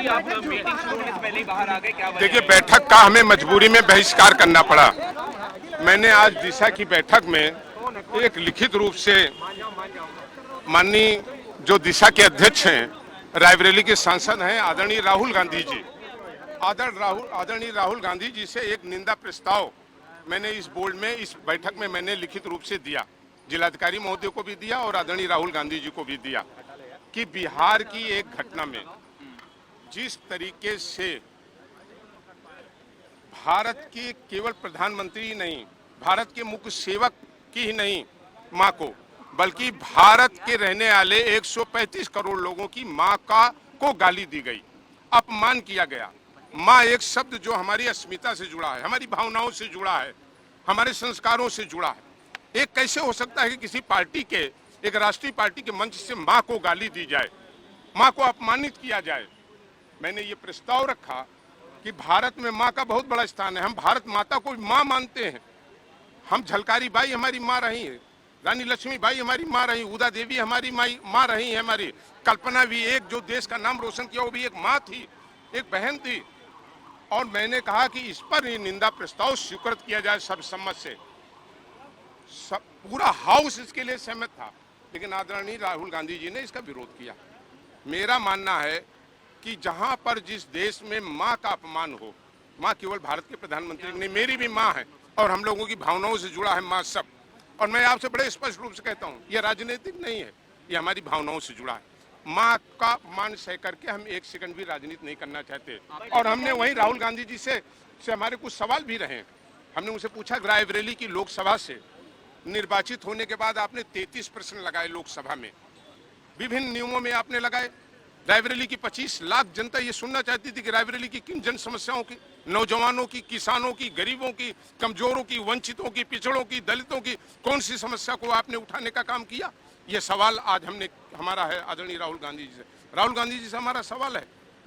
जी आप मीटिंग शुरू होने से पहले ही बाहर आ गए, क्या वजह देखिए, है? बैठक का हमें मजबूरी में बहिष्कार करना पड़ा। मैंने आज दिशा की बैठक में एक लिखित रूप से माननीय जो दिशा के अध्यक्ष हैं, रायबरेली के सांसद हैं आदरणीय राहुल गांधी जी, आदरणीय राहुल गांधी जी से एक निंदा प्रस्ताव मैंने इस बोर्ड में, इस बैठक में मैंने लिखित रूप से दिया। जिलाधिकारी महोदय को भी दिया और आदरणीय राहुल गांधी जी को भी दिया कि बिहार की एक घटना में जिस तरीके से भारत की केवल प्रधानमंत्री ही नहीं, भारत के मुख्य सेवक की ही नहीं मां को, बल्कि भारत के रहने वाले 135 करोड़ लोगों की मां को गाली दी गई, अपमान किया गया। मां एक शब्द जो हमारी अस्मिता से जुड़ा है, हमारी भावनाओं से जुड़ा है, हमारे संस्कारों से जुड़ा है। एक कैसे हो सकता है कि किसी पार्टी के, एक राष्ट्रीय पार्टी के मंच से मां को गाली दी जाए, मां को अपमानित किया जाए। मैंने ये प्रस्ताव रखा कि भारत में मां का बहुत बड़ा स्थान है, हम भारत माता को मां मानते हैं। हम झलकारी बाई हमारी मां रही है, रानी लक्ष्मी बाई हमारी मां रही, उदा देवी हमारी मां रही है, हमारी कल्पना भी, एक जो देश का नाम रोशन किया वो भी एक मां थी, एक बहन थी। और मैंने कहा कि इस पर ये निंदा प्रस्ताव स्वीकृत किया जाए सर्वसम्मत से। पूरा हाउस इसके लिए सहमत था, लेकिन आदरणीय राहुल गांधी जी ने इसका विरोध किया। मेरा मानना है कि जहां पर जिस देश में मां का अपमान हो, मां केवल भारत के प्रधानमंत्री नहीं, मेरी भी मां है और हम लोगों की भावनाओं से जुड़ा है मां सब। और मैं आपसे बड़े स्पष्ट रूप से कहता हूं, यह राजनीतिक नहीं है, यह हमारी भावनाओं से जुड़ा है। मां का अपमान सह करके हम एक सेकंड भी राजनीति नहीं करना चाहते। और हमने वहीं राहुल गांधी जी से हमारे कुछ सवाल भी रहे। हमने उनसे पूछा, रायबरेली की लोकसभा से निर्वाचित होने के बाद आपने 33 प्रश्न लगाए लोकसभा में, विभिन्न नियमों में आपने लगाए। रायबरेली की 25 लाख जनता ये सुनना चाहती थी कि रायबरेली की किन जन समस्याओं की, नौजवानों की, किसानों की, गरीबों की, कमजोरों की, वंचितों की, पिछड़ों की, दलितों की कौन सी समस्या को आपने उठाने का काम किया। ये सवाल आज हमारा है आदरणीय राहुल गांधी जी से। राहुल गांधी जी से हमारा सवाल है,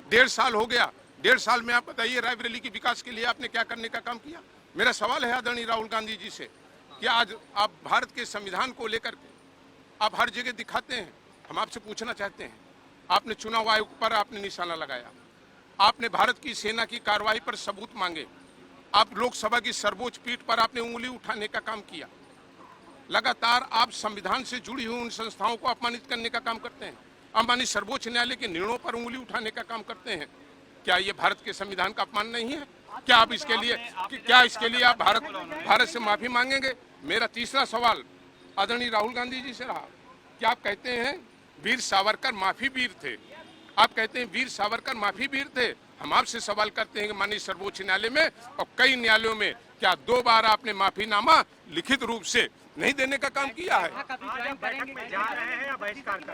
1.5 साल हो गया, 1.5 साल में आप बताइए रायबरेली के विकास के लिए आपने क्या करने का काम किया। मेरा सवाल है आदरणीय राहुल गांधी जी से कि आज आप भारत के संविधान को लेकर के आप हर जगह दिखाते हैं। हम आपसे पूछना चाहते हैं, आपने चुनाव आयोग पर आपने निशाना लगाया, आपने भारत की सेना की कार्रवाई पर सबूत मांगे, आप लोकसभा की सर्वोच्च पीठ पर आपने उंगली उठाने का काम किया। लगातार आप संविधान से जुड़ी हुई उन संस्थाओं को अपमानित करने का काम करते हैं, माननीय सर्वोच्च न्यायालय के निर्णयों पर उंगली उठाने का काम करते हैं। क्या ये भारत के संविधान का अपमान नहीं है? क्या आप इसके लिए आप भारत से माफी मांगेंगे? मेरा तीसरा सवाल आदरणीय राहुल गांधी जी से रहा, क्या आप कहते हैं वीर सावरकर माफी वीर थे, आप कहते हैं वीर सावरकर माफी वीर थे। हम आपसे सवाल करते हैं कि माननीय सर्वोच्च न्यायालय में और कई न्यायालयों में क्या 2 बार आपने माफीनामा लिखित रूप से नहीं देने का काम किया है?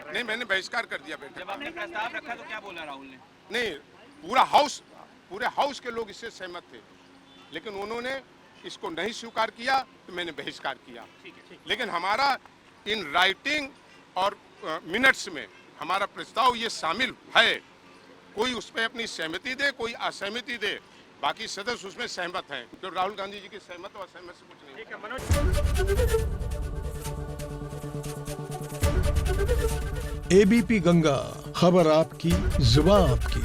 नहीं, मैंने बहिष्कार कर दिया बैठक। जब आपने प्रस्ताव रखा तो क्या बोला राहुल ने? नहीं, पूरे हाउस के लोग इससे सहमत थे, लेकिन उन्होंने इसको नहीं स्वीकार किया तो मैंने बहिष्कार किया। लेकिन हमारा इन राइटिंग और मिनट्स में हमारा प्रस्ताव ये शामिल है। कोई उस पर अपनी सहमति दे, कोई असहमति दे, बाकी सदस्य उसमें सहमत हैं। तो राहुल गांधी जी के सहमत और असहमत से कुछ नहीं। एबीपी गंगा, खबर आपकी, जुबान आपकी।